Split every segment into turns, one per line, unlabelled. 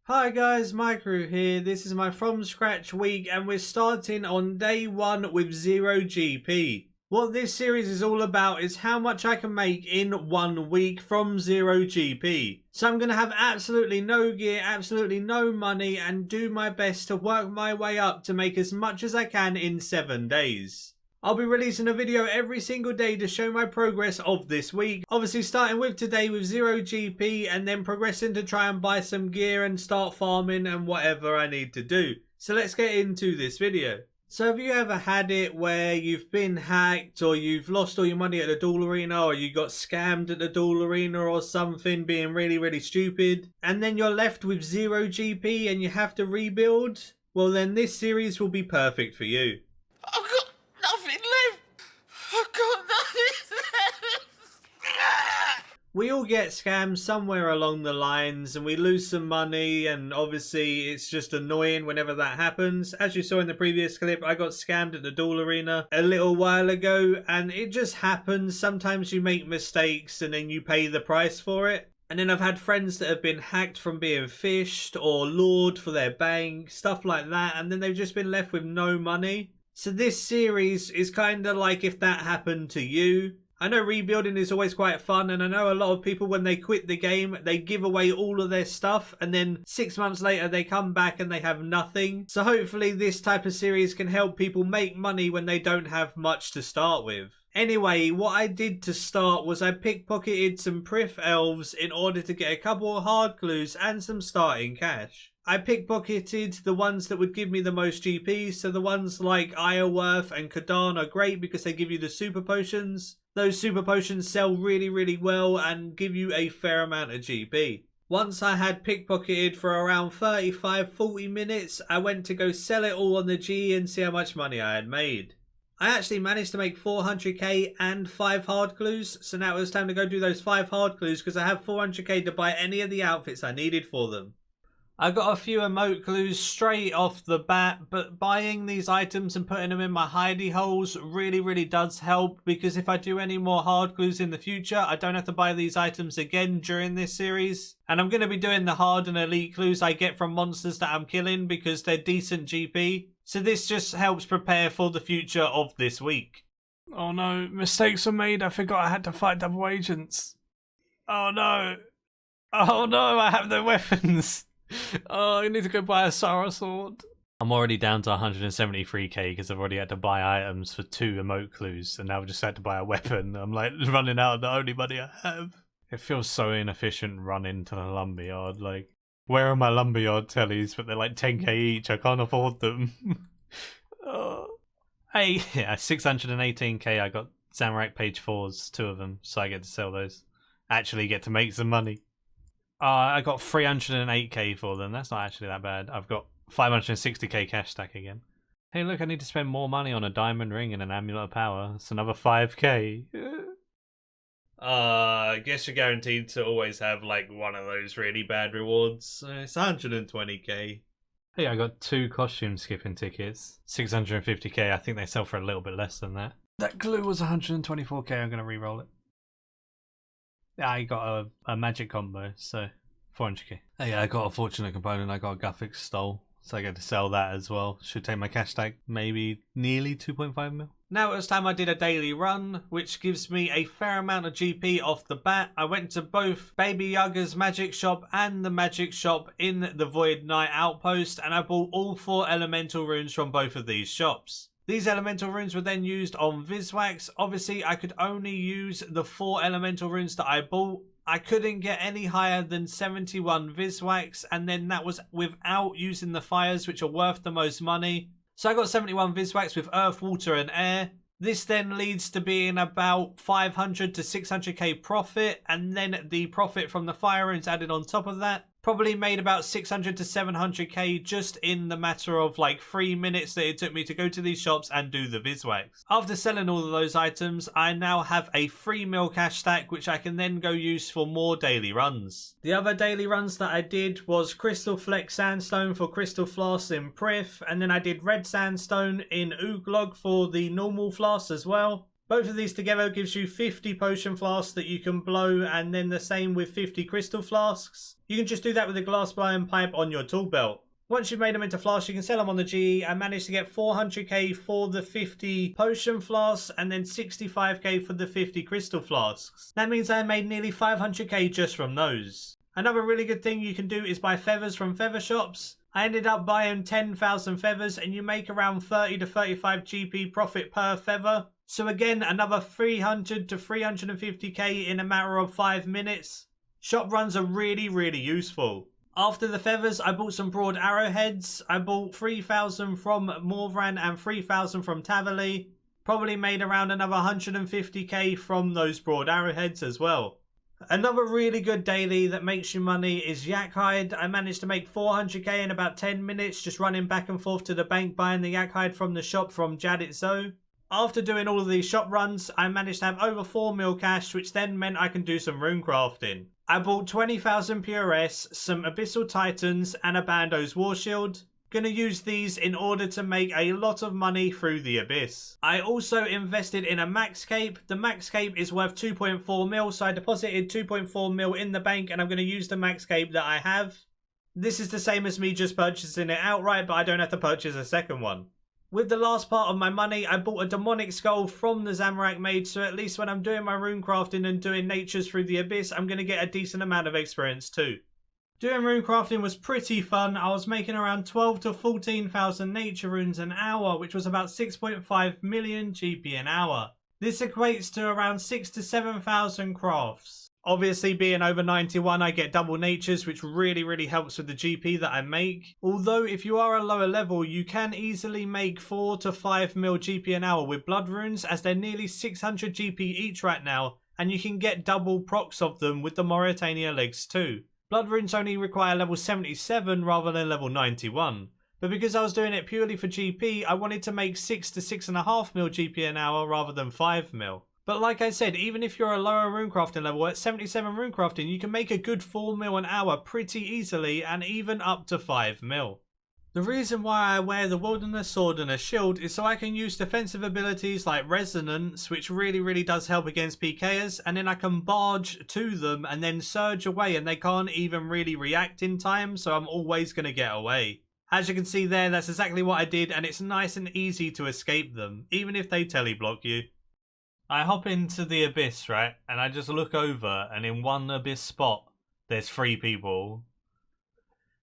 Hi guys, Maikeru here. This is my from scratch week and we're starting on day 1 with 0 GP. What this series is all about is how much I can make in 1 week from 0 GP. So I'm going to have absolutely no gear, absolutely no money, and do my best to work my way up to make as much as I can in 7 days. I'll be releasing a video every single day to show my progress of this week. Obviously starting with today with 0 GP and then progressing to try and buy some gear and start farming and whatever I need to do. So let's get into this video. So have you ever had it where you've been hacked or you've lost all your money at the Duel Arena or you got scammed at the Duel Arena or something, being really stupid, and then you're left with 0 GP and you have to rebuild? Well then this series will be perfect for you.
I've got nothing left. I've got nothing left.
We all get scammed somewhere along the lines and we lose some money, and obviously it's just annoying whenever that happens. As you saw in the previous clip, I got scammed at the Duel Arena a little while ago and it just happens. Sometimes you make mistakes and then you pay the price for it. And then I've had friends that have been hacked from being phished or lured for their bank, stuff like that, and then they've just been left with no money. So this series is kind of like if that happened to you. I know rebuilding is always quite fun, and I know a lot of people when they quit the game, they give away all of their stuff and then 6 months later they come back and they have nothing. So hopefully this type of series can help people make money when they don't have much to start with. Anyway, what I did to start was I pickpocketed some Prif elves in order to get a couple of hard clues and some starting cash. I pickpocketed the ones that would give me the most GP, so the ones like Ironworth and Kadan are great because they give you the super potions. Those super potions sell really well and give you a fair amount of GP. Once I had pickpocketed for around 35-40 minutes, I went to go sell it all on the G and see how much money I had made. I actually managed to make 400k and 5 hard clues, so now it was time to go do those 5 hard clues because I have 400k to buy any of the outfits I needed for them. I got a few emote clues straight off the bat, but buying these items and putting them in my hidey holes really does help, because if I do any more hard clues in the future, I don't have to buy these items again during this series. And I'm going to be doing the hard and elite clues I get from monsters that I'm killing because they're decent GP. So this just helps prepare for the future of this week.
Oh no, mistakes were made. I forgot I had to fight double agents. Oh no. Oh no, I have no weapons. Oh, I need to go buy a Sarah sword.
I'm already down to 173k because I've already had to buy items for 2 emote clues and now I've just had to buy a weapon. I'm like running out of the only money I have. It feels so inefficient running to the lumberyard. Like, where are my lumberyard tellies? But they're like 10k each. I can't afford them. Oh. Hey, yeah, 618k. I got Zamorak page 4s, 2 of them, so I get to sell those. Actually get to make some money. I got 308k for them. That's not actually that bad. I've got 560k cash stack again. Hey look, I need to spend more money on a diamond ring and an amulet of power. It's another 5k. I guess you're guaranteed to always have like one of those really bad rewards. It's 120k. Hey, I got 2 costume skipping tickets. 650k. I think they sell for a little bit less than that.
That glue was 124k. I'm going to re-roll it.
Yeah, I got a magic combo, so 400k. Hey, I got a fortunate component. I got a Gothic stole, so I get to sell that as well. Should take my cash tag maybe nearly 2.5 mil. Now it was time I did a daily run, which gives me a fair amount of GP off the bat. I went to both Baby Yaga's magic shop and the magic shop in the Void Knight outpost, and I bought all 4 elemental runes from both of these shops. These elemental runes were then used on Viswax. Obviously, I could only use the 4 elemental runes that I bought. I couldn't get any higher than 71 Viswax, and then that was without using the fires, which are worth the most money. So I got 71 Viswax with earth, water, and air. This then leads to being about 500 to 600k profit, and then the profit from the fire runes added on top of that. Probably made about 600 to 700k just in the matter of like 3 minutes that it took me to go to these shops and do the Viswax. After selling all of those items, I now have a 3 mil cash stack, which I can then go use for more daily runs. The other daily runs that I did was Crystal Flex Sandstone for Crystal Flasks in Prif, and then I did Red Sandstone in Ooglog for the normal flasks as well. Both of these together gives you 50 potion flasks that you can blow, and then the same with 50 crystal flasks. You can just do that with a glass blowing pipe on your tool belt. Once you've made them into flasks, you can sell them on the GE. I managed to get 400k for the 50 potion flasks and then 65k for the 50 crystal flasks. That means I made nearly 500k just from those. Another really good thing you can do is buy feathers from feather shops. I ended up buying 10,000 feathers and you make around 30 to 35 GP profit per feather. So again, another 300 to 350k in a matter of 5 minutes. Shop runs are really useful. After the feathers, I bought some broad arrowheads. I bought 3,000 from Morvran and 3,000 from Tavali. Probably made around another 150k from those broad arrowheads as well. Another really good daily that makes you money is yak hide. I managed to make 400k in about 10 minutes just running back and forth to the bank buying the yak hide from the shop from Jadit Zo. After doing all of these shop runs, I managed to have over 4 mil cash, which then meant I can do some rune crafting. I bought 20,000 PRS, some Abyssal Titans and a Bando's War Shield. Gonna use these in order to make a lot of money through the Abyss. I also invested in a max cape. The max cape is worth 2.4 mil, so I deposited 2.4 mil in the bank and I'm gonna use the max cape that I have. This is the same as me just purchasing it outright, but I don't have to purchase a second one. With the last part of my money, I bought a demonic skull from the Zamorak mage, so at least when I'm doing my rune crafting and doing natures through the Abyss, I'm going to get a decent amount of experience too. Doing rune crafting was pretty fun. I was making around 12 to 14,000 nature runes an hour, which was about 6.5 million GP an hour. This equates to around 6 to 7,000 crafts. Obviously, being over 91, I get double natures, which really helps with the GP that I make. Although, if you are a lower level, you can easily make 4 to 5 mil GP an hour with blood runes, as they're nearly 600 GP each right now, and you can get double procs of them with the Mauritania legs too. Blood runes only require level 77 rather than level 91. But because I was doing it purely for GP, I wanted to make 6 to 6.5 mil GP an hour rather than 5 mil. But like I said, even if you're a lower runecrafting level, at 77 runecrafting, you can make a good 4 mil an hour pretty easily, and even up to 5 mil. The reason why I wear the Wilderness Sword and a shield is so I can use defensive abilities like Resonance, which really does help against PKers, and then I can barge to them and then surge away and they can't even really react in time, so I'm always going to get away. As you can see there, that's exactly what I did, and it's nice and easy to escape them, even if they teleblock you. I hop into the Abyss, right, and I just look over, and in one Abyss spot, there's 3 people.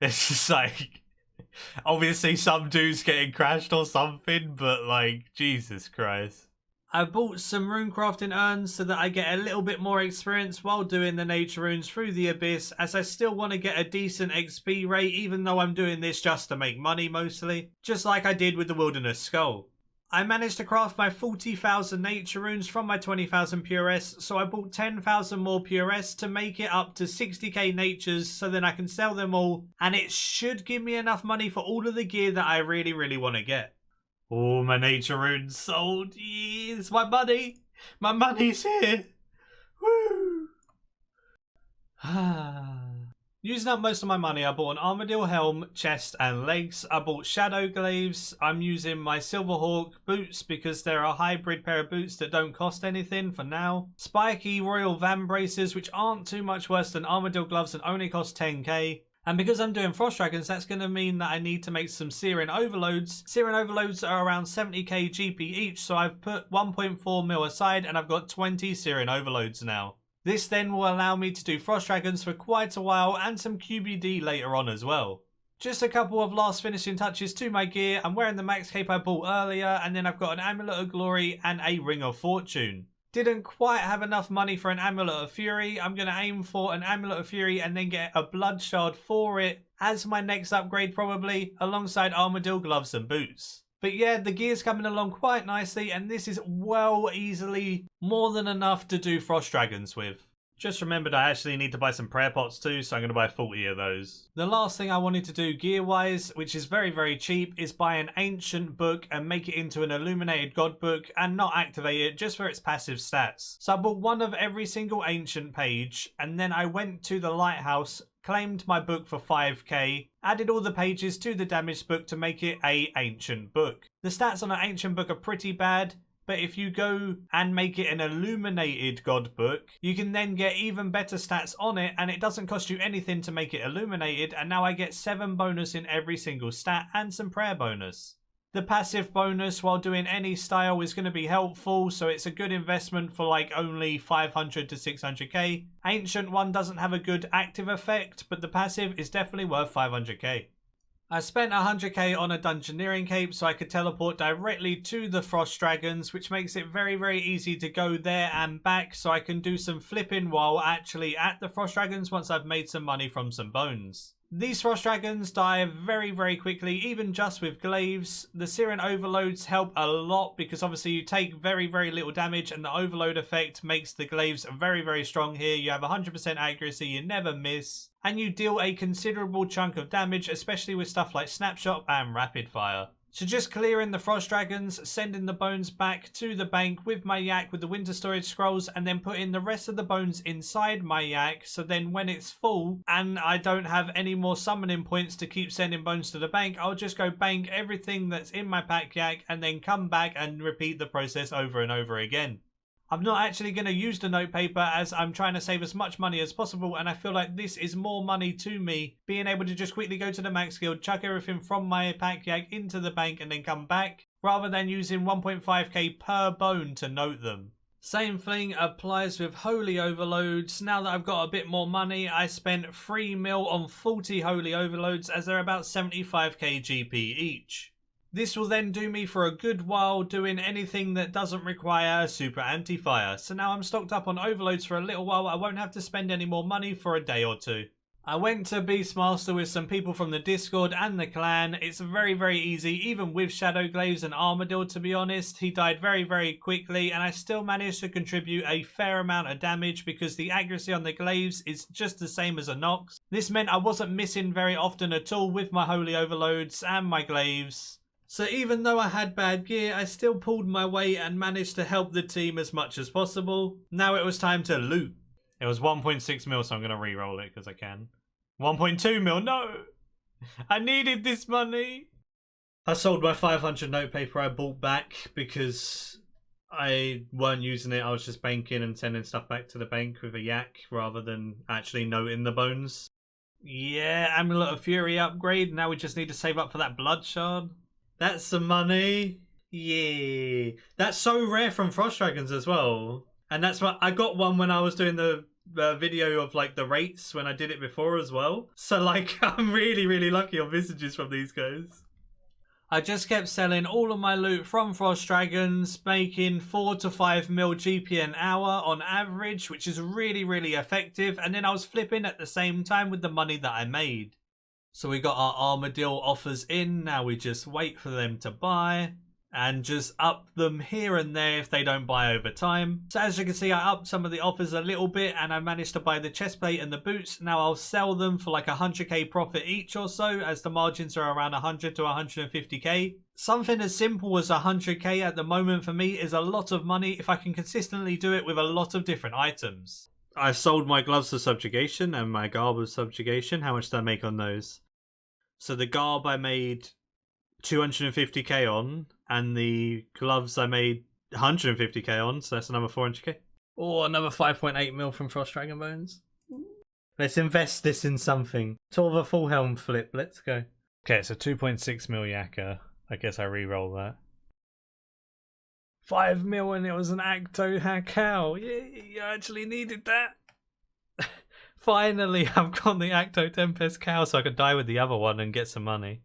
It's just like, obviously some dude's getting crashed or something, but like, Jesus Christ. I bought some runecrafting urns so that I get a little bit more experience while doing the nature runes through the Abyss, as I still want to get a decent XP rate, even though I'm doing this just to make money mostly, just like I did with the Wilderness Skull. I managed to craft my 40,000 nature runes from my 20,000 PRS, so I bought 10,000 more PRS to make it up to 60k natures, so then I can sell them all, and it should give me enough money for all of the gear that I really want to get. Oh, my nature runes sold. Yes, my money. My money's here. Woo. Using up most of my money, I bought an armadillo helm, chest and legs. I bought shadow glaives. I'm using my Silverhawk boots because they're a hybrid pair of boots that don't cost anything for now. Spiky royal van braces, which aren't too much worse than armadillo gloves and only cost 10k. And because I'm doing frost dragons, that's going to mean that I need to make some Searing overloads. Searing overloads are around 70k GP each, so I've put 1.4 mil aside and I've got 20 Searing overloads now. This then will allow me to do frost dragons for quite a while and some QBD later on as well. Just a couple of last finishing touches to my gear. I'm wearing the max cape I bought earlier, and then I've got an Amulet of Glory and a Ring of Fortune. Didn't quite have enough money for an Amulet of Fury. I'm going to aim for an Amulet of Fury and then get a Blood Shard for it as my next upgrade probably, alongside Armadillo gloves and boots. But yeah, the gear's coming along quite nicely, and this is well easily more than enough to do frost dragons with. Just remembered I actually need to buy some prayer pots too, so I'm going to buy 40 of those. The last thing I wanted to do gear-wise, which is very cheap, is buy an ancient book and make it into an illuminated god book and not activate it just for its passive stats. So I bought one of every single ancient page, and then I went to the lighthouse, claimed my book for 5k, added all the pages to the damaged book to make it a ancient book. The stats on an ancient book are pretty bad, but if you go and make it an illuminated god book, you can then get even better stats on it, and it doesn't cost you anything to make it illuminated, and now I get 7 bonus in every single stat and some prayer bonus. The passive bonus while doing any style is going to be helpful, so it's a good investment for like only 500 to 600k. Ancient one doesn't have a good active effect, but the passive is definitely worth 500k. I spent 100k on a Dungeoneering cape so I could teleport directly to the Frost Dragons, which makes it very easy to go there and back, so I can do some flipping while actually at the Frost Dragons once I've made some money from some bones. These Frost Dragons die very quickly, even just with glaives. The Syrian overloads help a lot because obviously you take very little damage, and the overload effect makes the glaives very strong here. You have 100% accuracy, you never miss, and you deal a considerable chunk of damage, especially with stuff like snapshot and rapid fire. So just clearing the Frost Dragons, sending the bones back to the bank with my yak with the winter storage scrolls, and then putting the rest of the bones inside my yak, so then when it's full and I don't have any more summoning points to keep sending bones to the bank, I'll just go bank everything that's in my pack yak and then come back and repeat the process over and over again. I'm not actually going to use the note paper as I'm trying to save as much money as possible, and I feel like this is more money to me, being able to just quickly go to the max guild, chuck everything from my pack yak into the bank and then come back, rather than using 1.5k per bone to note them. Same thing applies with holy overloads. Now that I've got a bit more money, I spent 3 mil on 40 holy overloads as they're about 75k GP each. This will then do me for a good while doing anything that doesn't require super anti-fire. So now I'm stocked up on overloads for a little while. I won't have to spend any more money for a day or two. I went to Beastmaster with some people from the Discord and the clan. It's very easy, even with Shadow Glaives and Armadillo, to be honest. He died very quickly, and I still managed to contribute a fair amount of damage because the accuracy on the glaives is just the same as a Nox. This meant I wasn't missing very often at all with my holy overloads and my glaives. So even though I had bad gear, I still pulled my weight and managed to help the team as much as possible. Now it was time to loot. It was 1.6 mil, so I'm going to re-roll it because I can. 1.2 mil, no! I needed this money! I sold my 500 note paper I bought back because I weren't using it. I was just banking and sending stuff back to the bank with a yak rather than actually noting the bones. Yeah, Amulet of Fury upgrade. Now we just need to save up for that blood shard. That's some money. Yeah. That's so rare from Frost Dragons as well. And that's what I got one when I was doing the video of like the rates when I did it before as well. So like I'm really lucky on visages from these guys. I just kept selling all of my loot from Frost Dragons, making 4 to 5 mil GP an hour on average, which is really effective. And then I was flipping at the same time with the money that I made. So we got our Armadillo offers in. Now we just wait for them to buy and just up them here and there if they don't buy over time. So as you can see, I upped some of the offers a little bit and I managed to buy the chestplate and the boots. Now I'll sell them for like 100k profit each or so, as the margins are around 100 to 150k. Something as simple as 100k at the moment for me is a lot of money if I can consistently do it with a lot of different items. I sold my gloves of subjugation and my garb of subjugation. How much did I make on those? So the garb I made 250k on, and the gloves I made 150k on, so that's another 400k. Or another 5.8 mil from Frost Dragon Bones. Let's invest this in something. Sort of a full helm flip, let's go. Okay, so 2.6 mil Yakka. I guess I re-roll that. 5 mil and it was an Acto Hakao. Yeah, you actually needed that. Finally, I've got the Acto Tempest Cow so I could die with the other one and get some money.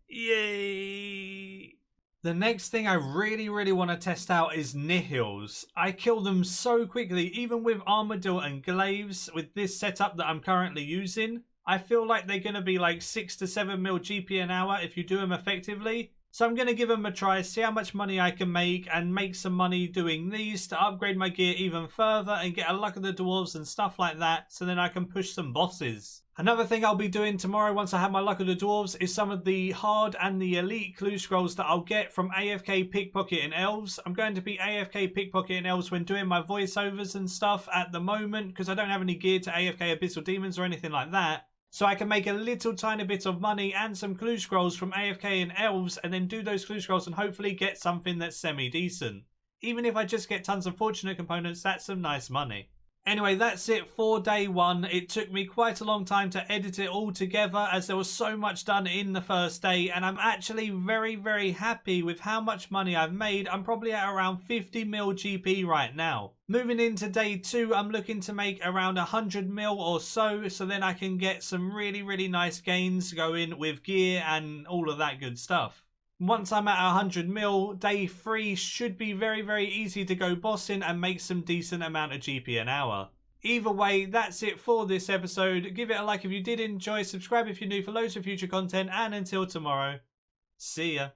Yay! The next thing I really want to test out is Nihils. I kill them so quickly, even with Armadillo and Glaives, with this setup that I'm currently using. I feel like they're going to be like 6 to 7 mil GP an hour if you do them effectively. So I'm going to give them a try, see how much money I can make, and make some money doing these to upgrade my gear even further and get a luck of the dwarves and stuff like that, so then I can push some bosses. Another thing I'll be doing tomorrow once I have my luck of the dwarves is some of the hard and the elite clue scrolls that I'll get from AFK pickpocketing elves. I'm going to be AFK pickpocketing elves when doing my voiceovers and stuff at the moment because I don't have any gear to AFK abyssal demons or anything like that. so I can make a little tiny bit of money and some clue scrolls from AFK and elves, and then do those clue scrolls and hopefully get something that's semi-decent. Even if I just get tons of fortunate components, that's some nice money. Anyway, that's it for day one. It took me quite a long time to edit it all together as there was so much done in the first day, and I'm actually very, very happy with how much money I've made. I'm probably at around 50 mil GP right now. Moving into day two, I'm looking to make around 100 mil or so then I can get some really, really nice gains going with gear and all of that good stuff. Once I'm at 100 mil, day 3 should be very, very easy to go bossing and make some decent amount of GP an hour. Either way, that's it for this episode. Give it a like if you did enjoy, subscribe if you're new for loads of future content, and until tomorrow, see ya.